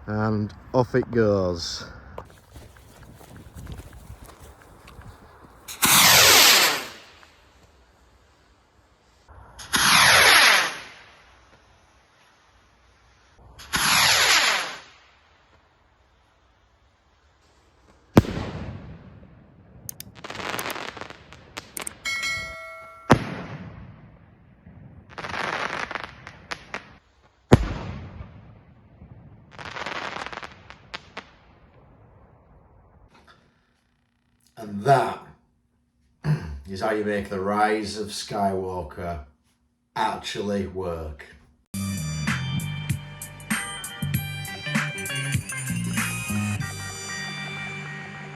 And off it goes. And that is how you make the Rise of Skywalker actually work.